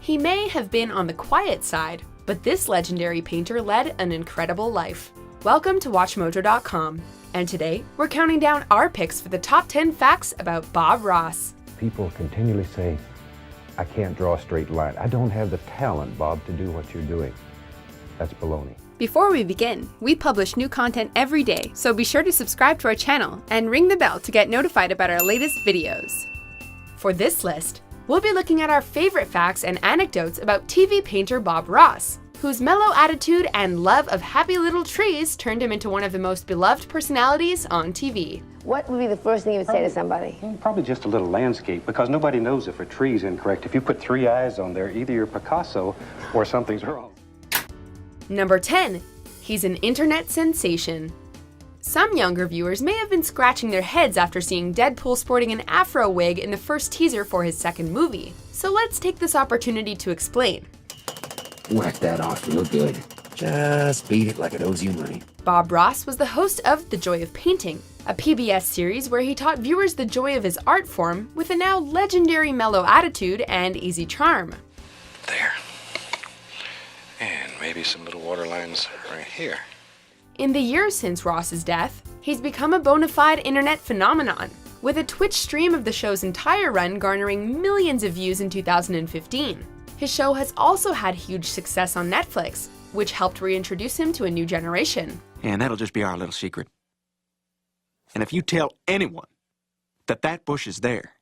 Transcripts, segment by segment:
He may have been on the quiet side, but this legendary painter led an incredible life. Welcome to WatchMojo.com, and today we're counting down our picks for the top 10 facts about Bob Ross. People continually say, I can't draw a straight line. I don't have the talent, Bob, to do what you're doing. That's baloney. Before we begin, we publish new content every day, so be sure to subscribe to our channel and ring the bell to get notified about our latest videos. For this list, we'll be looking at our favorite facts and anecdotes about TV painter Bob Ross, whose mellow attitude and love of happy little trees turned him into one of the most beloved personalities on TV. What would be the first thing you would say to somebody? Probably just a little landscape, because nobody knows if a tree's incorrect. If you put three eyes on there, either you're Picasso or something's wrong. Number 10. He's an internet sensation. Some younger viewers may have been scratching their heads after seeing Deadpool sporting an afro wig in the first teaser for his second movie. So let's take this opportunity to explain. Whack that off real good. Just beat it like it owes you money. Bob Ross was the host of The Joy of Painting, a PBS series where he taught viewers the joy of his art form with a now legendary mellow attitude and easy charm. There. And maybe some little water lines right here. In the years since Ross's death, he's become a bona fide internet phenomenon, with a Twitch stream of the show's entire run garnering millions of views in 2015. His show has also had huge success on Netflix, which helped reintroduce him to a new generation. And that'll just be our little secret. And if you tell anyone that that bush is there,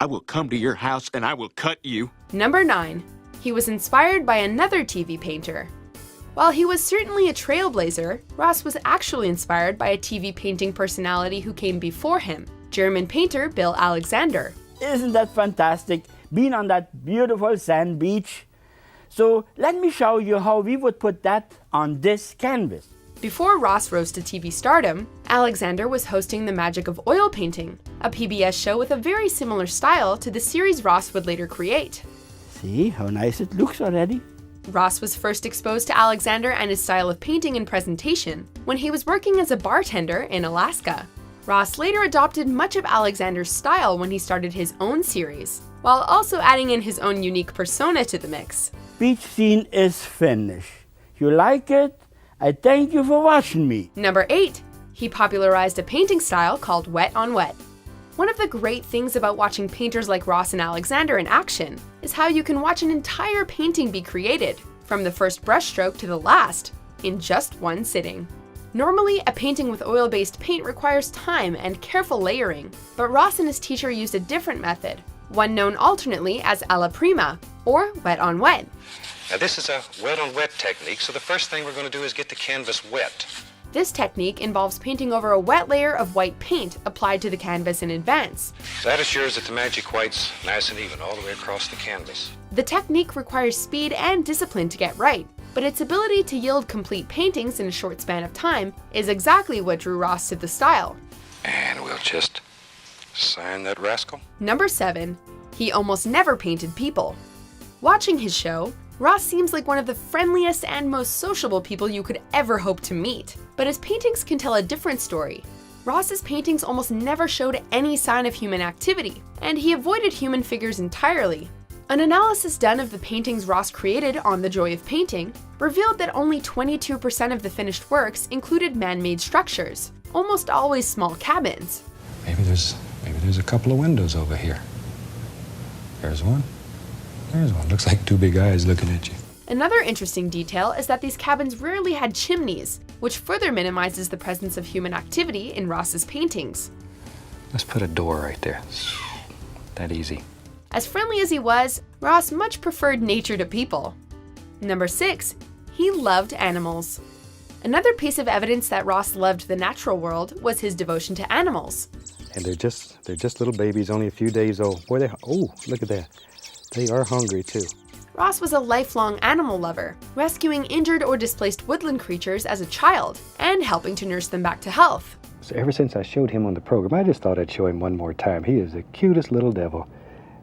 I will come to your house and I will cut you. Number 9. He was inspired by another TV painter. While he was certainly a trailblazer, Ross was actually inspired by a TV painting personality who came before him, German painter Bill Alexander. Isn't that fantastic? Being on that beautiful sand beach. So let me show you how we would put that on this canvas. Before Ross rose to TV stardom, Alexander was hosting The Magic of Oil Painting, a PBS show with a very similar style to the series Ross would later create. See how nice it looks already? Ross was first exposed to Alexander and his style of painting and presentation when he was working as a bartender in Alaska. Ross later adopted much of Alexander's style when he started his own series, while also adding in his own unique persona to the mix. Beach scene is finished. You like it? I thank you for watching me. Number 8. He popularized a painting style called wet on wet. One of the great things about watching painters like Ross and Alexander in action is how you can watch an entire painting be created, from the first brushstroke to the last, in just one sitting. Normally, a painting with oil-based paint requires time and careful layering, but Ross and his teacher used a different method, one known alternately as alla prima, or wet on wet. Now this is a wet on wet technique, so the first thing we're going to do is get the canvas wet. This technique involves painting over a wet layer of white paint applied to the canvas in advance. So that assures that the magic white's nice and even all the way across the canvas. The technique requires speed and discipline to get right, but its ability to yield complete paintings in a short span of time is exactly what drew Ross to the style. And we'll just sign that rascal. Number 7. He almost never painted people. Watching his show, Ross seems like one of the friendliest and most sociable people you could ever hope to meet. But his paintings can tell a different story. Ross's paintings almost never showed any sign of human activity, and he avoided human figures entirely. An analysis done of the paintings Ross created on The Joy of Painting revealed that only 22% of the finished works included man-made structures, almost always small cabins. Maybe there's a couple of windows over here. There's one. There's one. Looks like two big eyes looking at you. Another interesting detail is that these cabins rarely had chimneys, which further minimizes the presence of human activity in Ross's paintings. Let's put a door right there. That easy. As friendly as he was, Ross much preferred nature to people. Number 6. He loved animals. Another piece of evidence that Ross loved the natural world was his devotion to animals. And they're just little babies, only a few days old. Boy, oh, look at that. They are hungry too. Ross was a lifelong animal lover, rescuing injured or displaced woodland creatures as a child and helping to nurse them back to health. So ever since I showed him on the program, I just thought I'd show him one more time. He is the cutest little devil,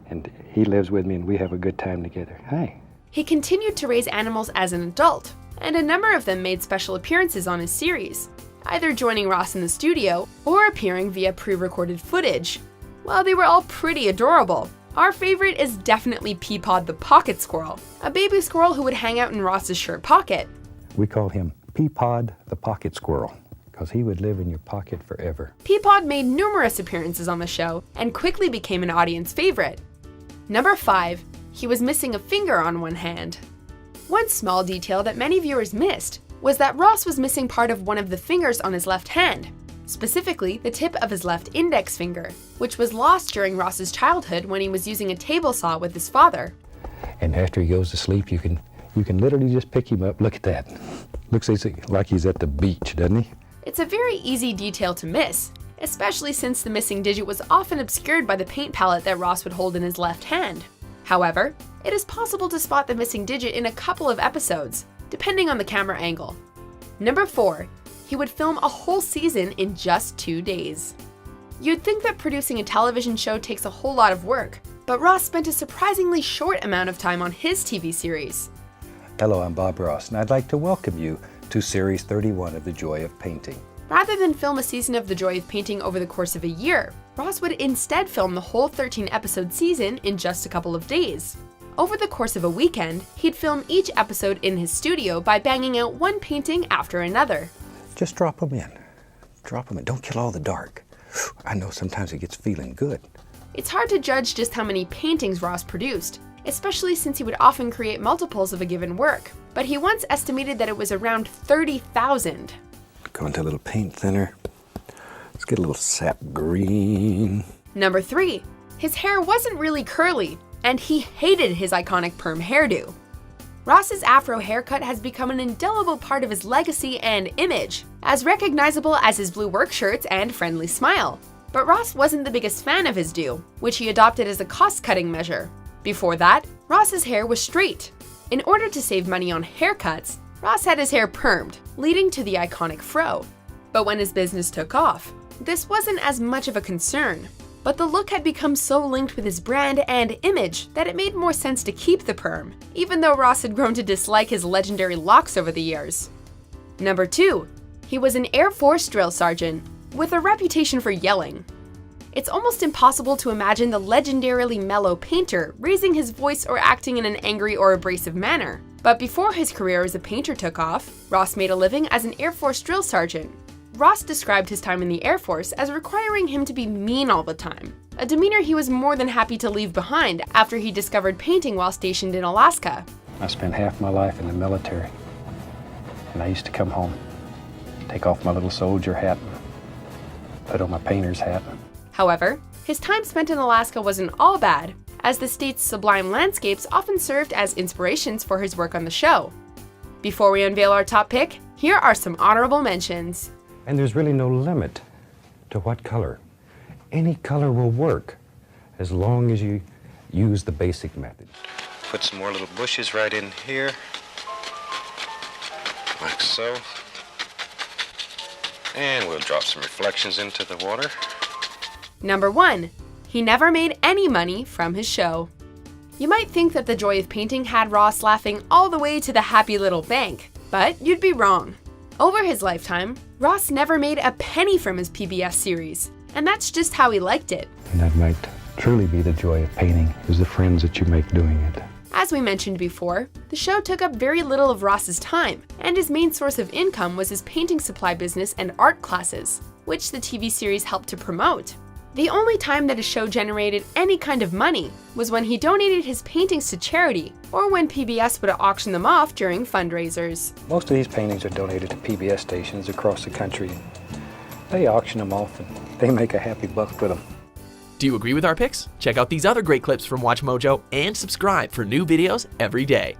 and he lives with me and we have a good time together. Hi. He continued to raise animals as an adult, and a number of them made special appearances on his series, either joining Ross in the studio or appearing via pre-recorded footage. While they were all pretty adorable, Our favorite is definitely Peapod the pocket squirrel, a baby squirrel who would hang out in Ross's shirt pocket. We called him Peapod the pocket squirrel because he would live in your pocket forever. Peapod made numerous appearances on the show and quickly became an audience favorite. Number 5. He was missing a finger on one hand. One small detail that many viewers missed was that Ross was missing part of one of the fingers on his left hand, specifically the tip of his left index finger, which was lost during Ross's childhood when he was using a table saw with his father. And after he goes to sleep, you can literally just pick him up. Look at that. Looks like he's at the beach, doesn't he? It's a very easy detail to miss, especially since the missing digit was often obscured by the paint palette that Ross would hold in his left hand. However, it is possible to spot the missing digit in a couple of episodes, depending on the camera angle. Number 4. He would film a whole season in just 2 days. You'd think that producing a television show takes a whole lot of work, but Ross spent a surprisingly short amount of time on his TV series. Hello, I'm Bob Ross, and I'd like to welcome you to Series 31 of The Joy of Painting. Rather than film a season of The Joy of Painting over the course of a year, Ross would instead film the whole 13-episode season in just a couple of days. Over the course of a weekend, he'd film each episode in his studio by banging out one painting after another. Just drop them in. Drop them in. Don't kill all the dark. I know sometimes it gets feeling good. It's hard to judge just how many paintings Ross produced, especially since he would often create multiples of a given work, but he once estimated that it was around 30,000. Go into a little paint thinner. Let's get a little sap green. Number 3. His hair wasn't really curly, and he hated his iconic perm hairdo. Ross's afro haircut has become an indelible part of his legacy and image, as recognizable as his blue work shirts and friendly smile. But Ross wasn't the biggest fan of his do, which he adopted as a cost-cutting measure. Before that, Ross's hair was straight. In order to save money on haircuts, Ross had his hair permed, leading to the iconic fro. But when his business took off, this wasn't as much of a concern. But the look had become so linked with his brand and image that it made more sense to keep the perm, even though Ross had grown to dislike his legendary locks over the years. Number 2. He was an Air Force drill sergeant, with a reputation for yelling. It's almost impossible to imagine the legendarily mellow painter raising his voice or acting in an angry or abrasive manner. But before his career as a painter took off, Ross made a living as an Air Force drill sergeant. Ross described his time in the Air Force as requiring him to be mean all the time, a demeanor he was more than happy to leave behind after he discovered painting while stationed in Alaska. I spent half my life in the military, and I used to come home, take off my little soldier hat, put on my painter's hat. However, his time spent in Alaska wasn't all bad, as the state's sublime landscapes often served as inspirations for his work on the show. Before we unveil our top pick, here are some honorable mentions. And there's really no limit to what color. Any color will work as long as you use the basic method. Put some more little bushes right in here, like so. And we'll drop some reflections into the water. Number 1. He never made any money from his show. You might think that The Joy of Painting had Ross laughing all the way to the happy little bank, but you'd be wrong. Over his lifetime, Ross never made a penny from his PBS series, and that's just how he liked it. And that might truly be the joy of painting, is the friends that you make doing it. As we mentioned before, the show took up very little of Ross's time, and his main source of income was his painting supply business and art classes, which the TV series helped to promote. The only time that a show generated any kind of money was when he donated his paintings to charity, or when PBS would auction them off during fundraisers. Most of these paintings are donated to PBS stations across the country. They auction them off and they make a happy buck with them. Do you agree with our picks? Check out these other great clips from WatchMojo and subscribe for new videos every day.